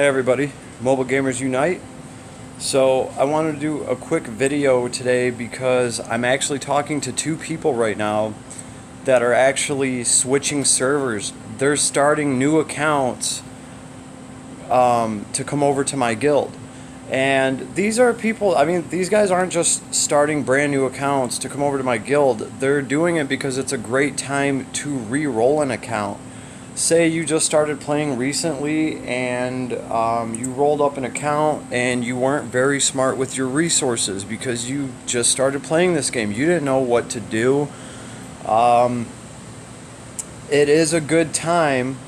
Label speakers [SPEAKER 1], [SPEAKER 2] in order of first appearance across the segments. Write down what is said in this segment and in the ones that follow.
[SPEAKER 1] Hey everybody, Mobile Gamers Unite. So I wanted to do a quick video today because I'm actually talking to two people right now that are actually switching servers. They're starting new accounts to come over to my guild. And these are people, I mean, these guys aren't just starting brand new accounts to come over to my guild. They're doing it because it's a great time to re-roll an account. Say you just started playing recently and you rolled up an account and you weren't very smart with your resources because you just started playing this game. You didn't know what to do. It is a good time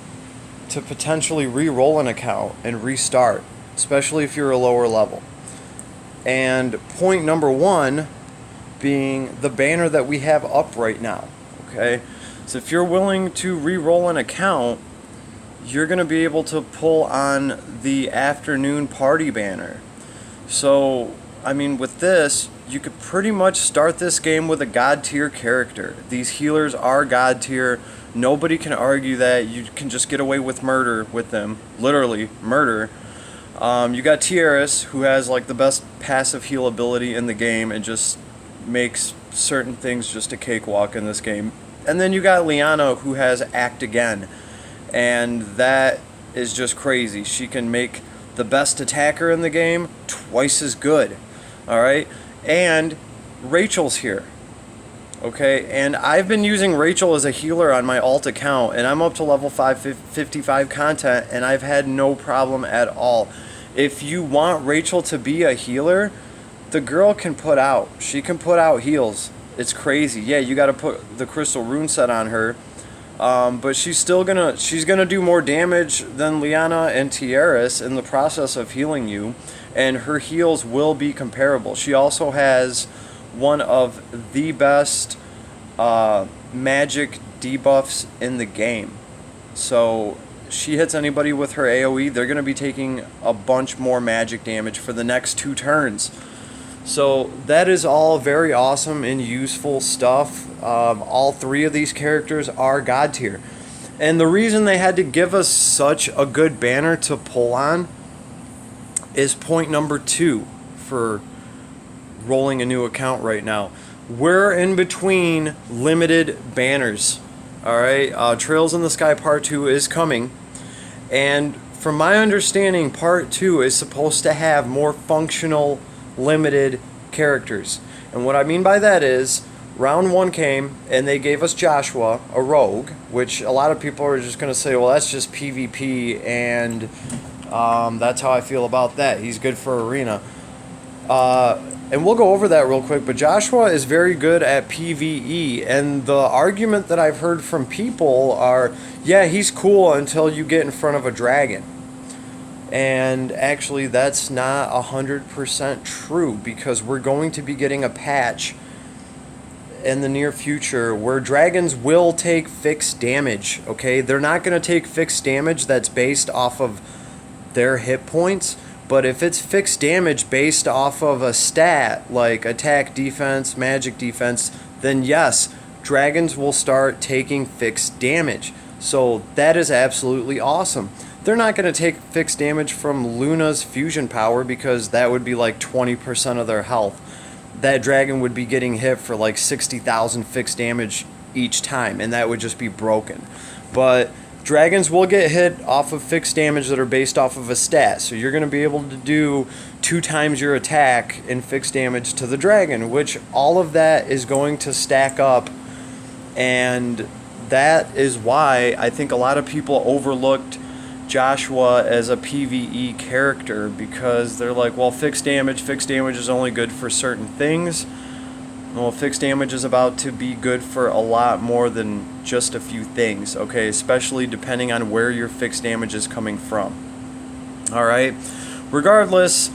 [SPEAKER 1] to potentially re-roll an account and restart, especially if you're a lower level. And point number one being the banner that we have up right now. Okay, so if you're willing to re-roll an account, you're going to be able to pull on the afternoon party banner. So I mean, with this you could pretty much start this game with a god tier character. These healers are god tier. Nobody can argue that. You can just get away with murder with them, literally murder. You got Tierras, who has like the best passive heal ability in the game and just makes certain things just a cakewalk in this game. And then you got Liana, who has Act Again, and that is just crazy. She can make the best attacker in the game twice as good. Alright? And Rachel's here. Okay, and I've been using Rachel as a healer on my alt account, and I'm up to level 555 content, and I've had no problem at all. If you want Rachel to be a healer, the girl can put out. She can put out heals. It's crazy. Yeah, you got to put the crystal rune set on her, but she's gonna do more damage than Liana and Tierras in the process of healing you, and her heals will be comparable. She also has one of the best magic debuffs in the game. So she hits anybody with her AoE, they're going to be taking a bunch more magic damage for the next 2 turns. So that is all very awesome and useful stuff. All 3 of these characters are god tier. And the reason they had to give us such a good banner to pull on is point number 2 for rolling a new account right now. We're in between limited banners. Alright, Trails in the Sky Part 2 is coming, and from my understanding, Part 2 is supposed to have more functional limited characters. And what I mean by that is, round 1 came and they gave us Joshua, a rogue, which a lot of people are just going to say, well, that's just PvP, and that's how I feel about that. He's good for arena. And we'll go over that real quick, but Joshua is very good at PvE, and the argument that I've heard from people are, yeah, he's cool until you get in front of a dragon. And actually, that's not 100% true, because we're going to be getting a patch in the near future where dragons will take fixed damage, okay? They're not going to take fixed damage that's based off of their hit points. But if it's fixed damage based off of a stat, like attack, defense, magic defense, then yes, dragons will start taking fixed damage. So that is absolutely awesome. They're not going to take fixed damage from Luna's fusion power, because that would be like 20% of their health. That dragon would be getting hit for like 60,000 fixed damage each time, and that would just be broken. But dragons will get hit off of fixed damage that are based off of a stat. So you're going to be able to do 2 times your attack in fixed damage to the dragon, which all of that is going to stack up. And that is why I think a lot of people overlooked Joshua as a PvE character, because they're like, well, fixed damage is only good for certain things. Well, fixed damage is about to be good for a lot more than just a few things, okay? Especially depending on where your fixed damage is coming from. Alright? Regardless,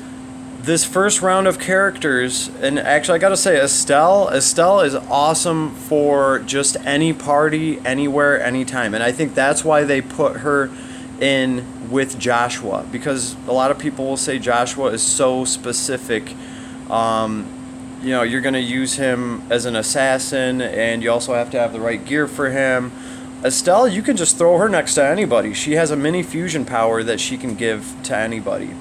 [SPEAKER 1] this first round of characters, and actually I gotta say, Estelle is awesome for just any party, anywhere, anytime. And I think that's why they put her in with Joshua, because a lot of people will say Joshua is so specific. You know, you're going to use him as an assassin, and you also have to have the right gear for him. Estelle, you can just throw her next to anybody. She has a mini fusion power that she can give to anybody.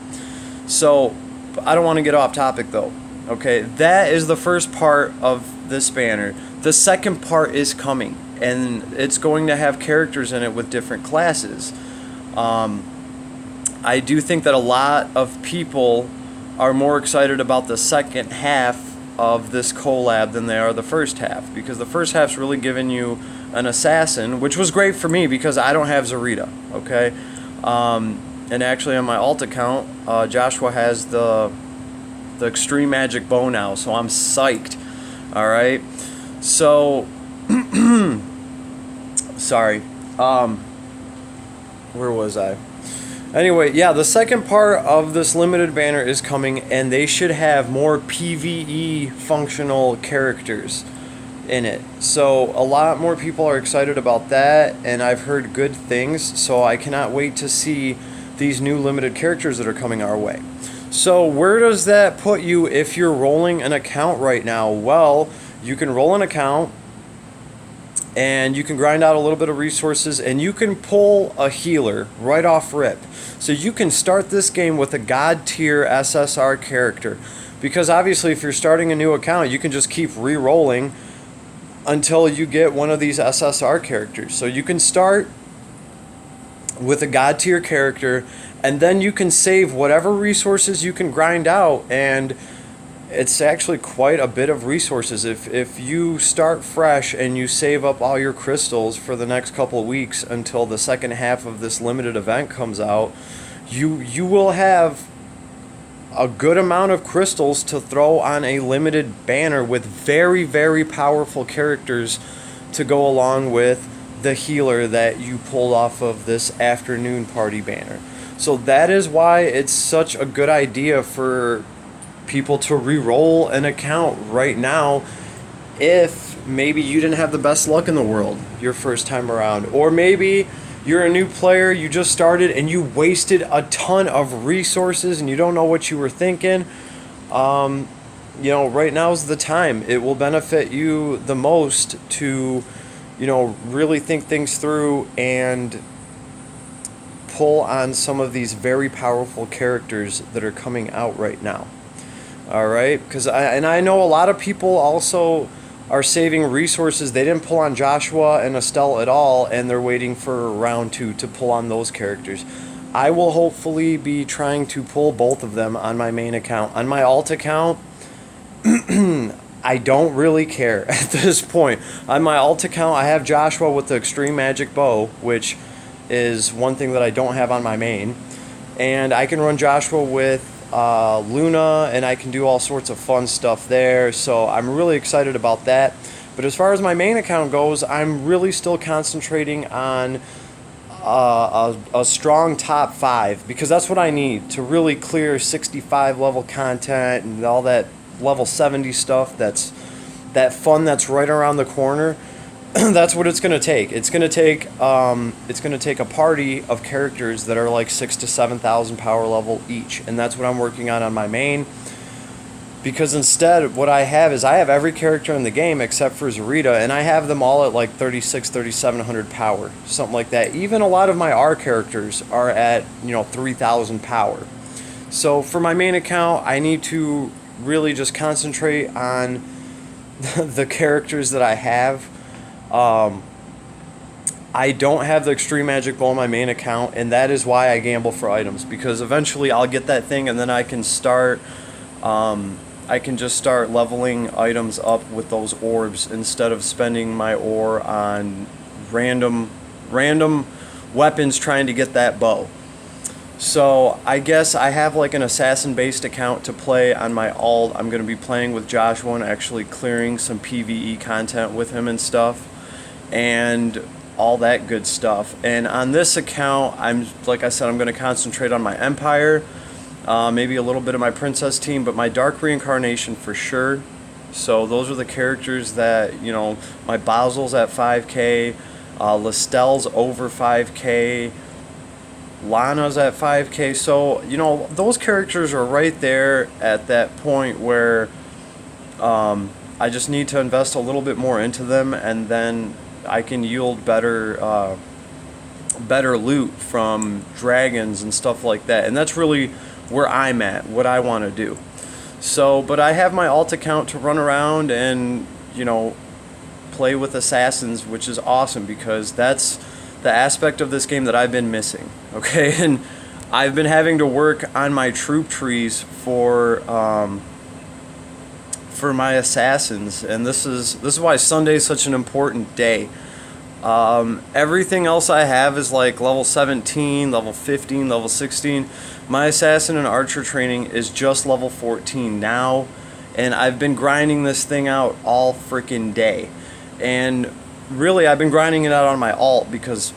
[SPEAKER 1] So, I don't want to get off topic though. Okay, that is the first part of this banner. The second part is coming, and it's going to have characters in it with different classes. I do think that a lot of people are more excited about the second half of this collab than they are the first half, because the first half's really giving you an assassin, which was great for me because I don't have Zarita, okay? And actually on my alt account, Joshua has the extreme magic bow now, so I'm psyched. All right, so sorry, where was I? Anyway, yeah, the second part of this limited banner is coming, and they should have more PvE functional characters in it. So a lot more people are excited about that, and I've heard good things, so I cannot wait to see these new limited characters that are coming our way. So where does that put you if you're rolling an account right now? Well, you can roll an account and you can grind out a little bit of resources, and you can pull a healer right off rip. So you can start this game with a god tier SSR character, because obviously if you're starting a new account, you can just keep re-rolling until you get one of these SSR characters. So you can start with a god tier character, and then you can save whatever resources you can grind out, and it's actually quite a bit of resources. If you start fresh and you save up all your crystals for the next couple of weeks until the second half of this limited event comes out, you will have a good amount of crystals to throw on a limited banner with very, very powerful characters to go along with the healer that you pulled off of this afternoon party banner. So that is why it's such a good idea for people to re-roll an account right now, if maybe you didn't have the best luck in the world your first time around, or maybe you're a new player, you just started and you wasted a ton of resources and you don't know what you were thinking. You know, right now is the time. It will benefit you the most to, you know, really think things through and pull on some of these very powerful characters that are coming out right now. All right, because I know a lot of people also are saving resources. They didn't pull on Joshua and Estelle at all, and they're waiting for round 2 to pull on those characters. I will hopefully be trying to pull both of them on my main account. On my alt account, I don't really care at this point. On my alt account, I have Joshua with the extreme magic bow, which is one thing that I don't have on my main, and I can run Joshua with Luna, and I can do all sorts of fun stuff there, so I'm really excited about that. But as far as my main account goes, I'm really still concentrating on a strong top 5, because that's what I need to really clear 65 level content and all that level 70 stuff. That's that fun that's right around the corner. That's what it's going to take. It's going to take a party of characters that are like 6,000 to 7,000 power level each, and that's what I'm working on my main. Because instead, what I have is I have every character in the game except for Zarita, and I have them all at like 36, 3,700 power, something like that. Even a lot of my R characters are at 3,000 power. So for my main account, I need to really just concentrate on the characters that I have. I don't have the extreme magic bow on my main account, and that is why I gamble for items, because eventually I'll get that thing, and then I can start just start leveling items up with those orbs instead of spending my ore on random weapons trying to get that bow. So I guess I have like an assassin based account to play on my alt. I'm going to be playing with Joshua and actually clearing some PvE content with him and stuff, and all that good stuff. And on this account, like I said, I'm going to concentrate on my Empire, maybe a little bit of my Princess team, but my Dark Reincarnation for sure. So those are the characters that, my Basil's at 5k, Lestelle's over 5k, Lana's at 5k. So, those characters are right there at that point where I just need to invest a little bit more into them, and then I can yield better better loot from dragons and stuff like that. And that's really where I'm at, what I want to do. So, but I have my alt account to run around and, play with assassins, which is awesome because that's the aspect of this game that I've been missing. Okay, and I've been having to work on my troop trees for my assassins, and this is why Sunday is such an important day. Everything else I have is like level 17, level 15, level 16. My assassin and archer training is just level 14 now, and I've been grinding this thing out all freaking day. And really, I've been grinding it out on my alt because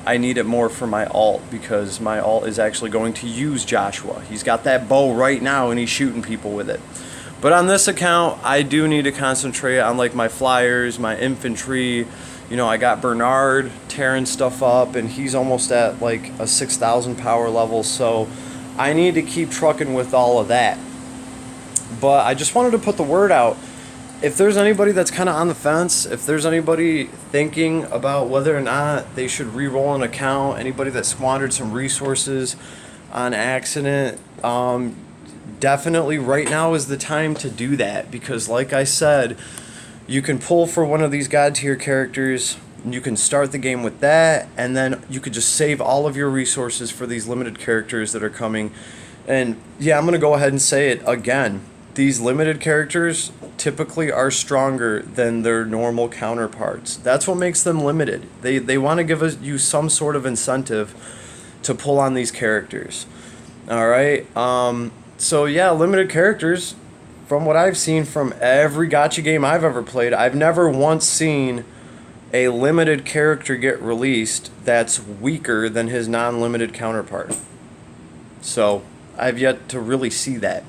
[SPEAKER 1] I need it more for my alt, because my alt is actually going to use Joshua. He's got that bow right now and he's shooting people with it. But on this account, I do need to concentrate on like my flyers, my infantry. I got Bernard tearing stuff up, and he's almost at like a 6,000 power level, so I need to keep trucking with all of that. But I just wanted to put the word out. If there's anybody that's kind of on the fence, if there's anybody thinking about whether or not they should re-roll an account, anybody that squandered some resources on accident, definitely right now is the time to do that, because like I said, you can pull for one of these god tier characters, and you can start the game with that, and then you could just save all of your resources for these limited characters that are coming. And yeah, I'm going to go ahead and say it again. These limited characters typically are stronger than their normal counterparts. That's what makes them limited. They want to give you some sort of incentive to pull on these characters. Alright, so yeah, limited characters, from what I've seen from every gacha game I've ever played, I've never once seen a limited character get released that's weaker than his non-limited counterpart. So I've yet to really see that.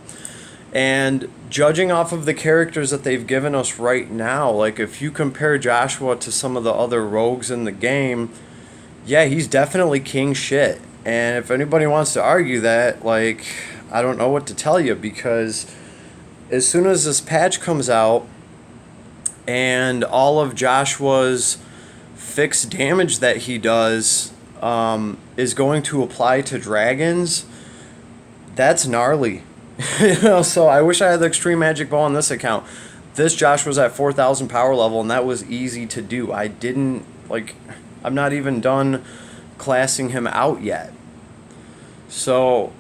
[SPEAKER 1] And judging off of the characters that they've given us right now, like if you compare Joshua to some of the other rogues in the game, yeah, he's definitely king shit. And if anybody wants to argue that, like, I don't know what to tell you, because as soon as this patch comes out and all of Joshua's fixed damage that he does is going to apply to dragons, that's gnarly. So I wish I had the extreme magic bow on this account. This Joshua's at 4,000 power level, and that was easy to do. I'm not even done classing him out yet. So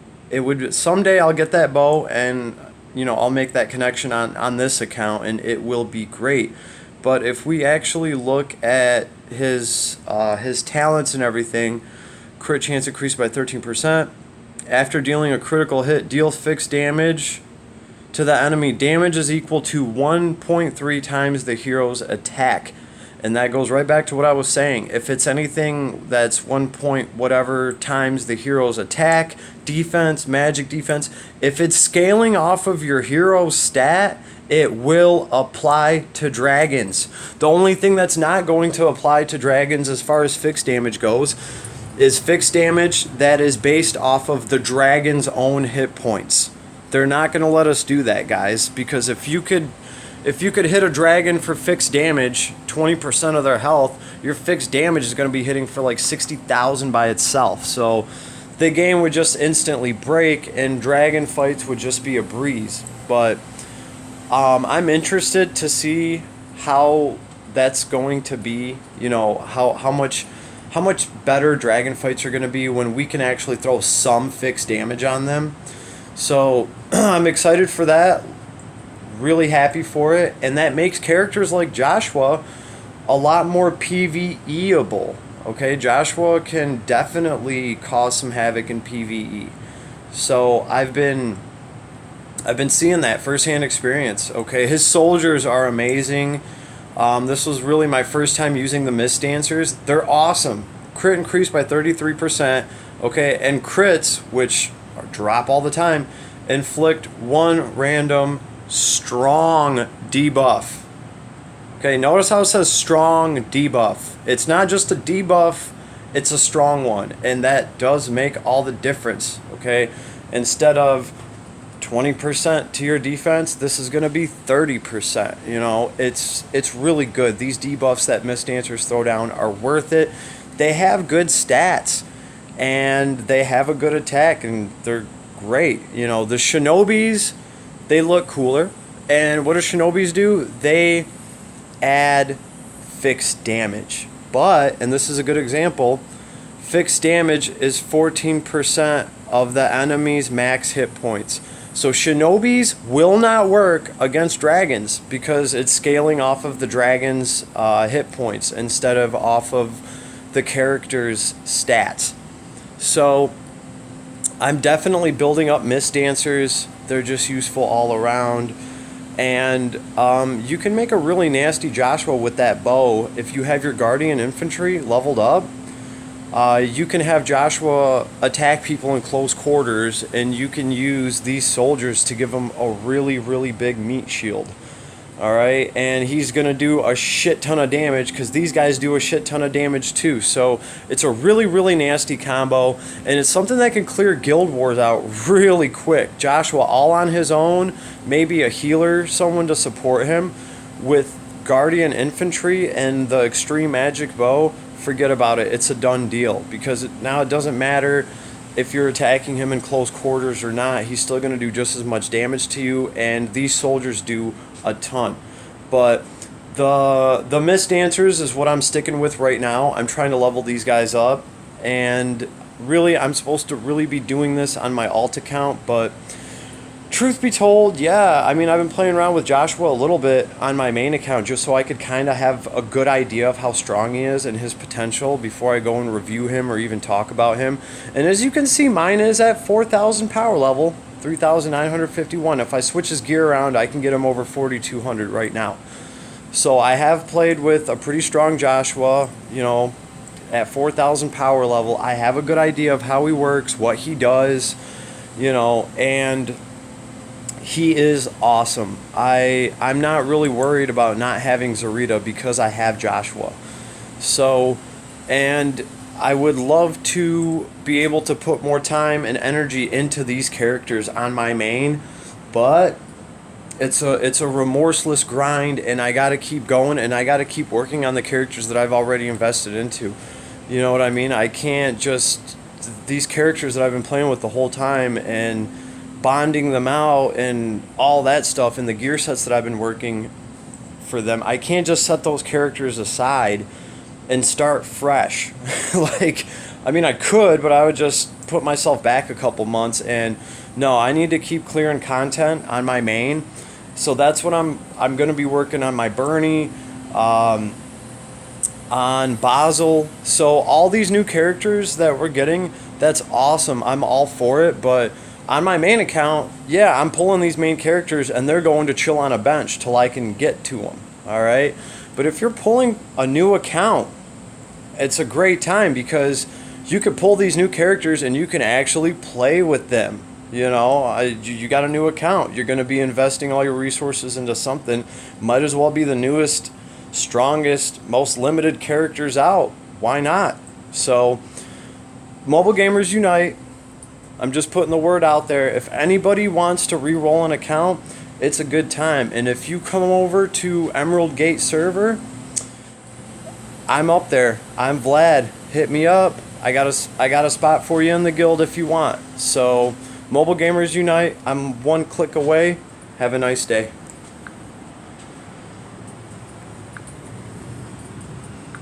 [SPEAKER 1] someday I'll get that bow, and I'll make that connection on this account, and it will be great. But if we actually look at his talents and everything, crit chance increased by 13%. After dealing a critical hit, deal fixed damage to the enemy. Damage is equal to 1.3 times the hero's attack. And that goes right back to what I was saying. If it's anything that's 1 point whatever times the hero's attack, defense, magic defense, if it's scaling off of your hero's stat, it will apply to dragons. The only thing that's not going to apply to dragons as far as fixed damage goes is fixed damage that is based off of the dragon's own hit points. They're not going to let us do that, guys, because if you could hit a dragon for fixed damage, 20% of their health, your fixed damage is going to be hitting for like 60,000 by itself. So the game would just instantly break, and dragon fights would just be a breeze. But I'm interested to see how that's going to be, how much better dragon fights are going to be when we can actually throw some fixed damage on them. So I'm excited for that. Really happy for it. And that makes characters like Joshua a lot more PvE-able. Okay, Joshua can definitely cause some havoc in PvE. So I've been seeing that firsthand experience. Okay, his soldiers are amazing. This was really my first time using the Mist Dancers. They're awesome. Crit increased by 33%. Okay, and crits, which drop all the time, inflict one random strong debuff. Okay, notice how it says strong debuff. It's not just a debuff, it's a strong one. And that does make all the difference. Okay, instead of 20% to your defense, this is going to be 30%. You know, it's really good. These debuffs that Mist Dancers throw down are worth it. They have good stats, and they have a good attack, and they're great. You know, the Shinobis, they look cooler. And what do Shinobis do? They add fixed damage. But, and this is a good example, fixed damage is 14% of the enemy's max hit points. So Shinobis will not work against dragons because it's scaling off of the dragon's hit points instead of off of the character's stats. So I'm definitely building up Mist Dancers. They're just useful all around. And you can make a really nasty Joshua with that bow. If you have your Guardian Infantry leveled up, you can have Joshua attack people in close quarters, and you can use these soldiers to give them a really, really big meat shield. Alright, and he's going to do a shit ton of damage because these guys do a shit ton of damage too. So it's a really, really nasty combo, and it's something that can clear guild wars out really quick. Joshua all on his own, maybe a healer, someone to support him, with Guardian Infantry and the Extreme Magic Bow, forget about it. It's a done deal because now it doesn't matter if you're attacking him in close quarters or not. He's still going to do just as much damage to you, and these soldiers do a ton. But the Mist Dancers is what I'm sticking with right now. I'm trying to level these guys up, and really I'm supposed to really be doing this on my alt account, but truth be told, yeah, I mean, I've been playing around with Joshua a little bit on my main account just so I could kind of have a good idea of how strong he is and his potential before I go and review him or even talk about him. And as you can see, mine is at 4,000 power level, 3,951. If I switch his gear around, I can get him over 4,200 right now. So I have played with a pretty strong Joshua, you know, at 4,000 power level. I have a good idea of how he works, what he does, you know, and he is awesome. I'm not really worried about not having Zarita because I have Joshua. So, and I would love to be able to put more time and energy into these characters on my main, but it's a remorseless grind, and I got to keep going, and I got to keep working on the characters that I've already invested into. You know what I mean? I can't just, these characters that I've been playing with the whole time and bonding them out and all that stuff, and the gear sets that I've been working for them, I can't just set those characters aside and start fresh. Like, I mean, I could, but I would just put myself back a couple months, and no, I need to keep clearing content on my main. So that's what I'm going to be working on my Bernie, on Basel. So all these new characters that we're getting, that's awesome. I'm all for it, but on my main account, yeah, I'm pulling these main characters, and they're going to chill on a bench till I can get to them, all right? But if you're pulling a new account, it's a great time because you could pull these new characters and you can actually play with them. You know, you got a new account. You're going to be investing all your resources into something. Might as well be the newest, strongest, most limited characters out. Why not? So, Mobile Gamers Unite. I'm just putting the word out there. If anybody wants to re-roll an account, it's a good time. And if you come over to Emerald Gate server, I'm up there. I'm Vlad. Hit me up. I got a spot for you in the guild if you want. So, Mobile Gamers Unite. I'm one click away. Have a nice day.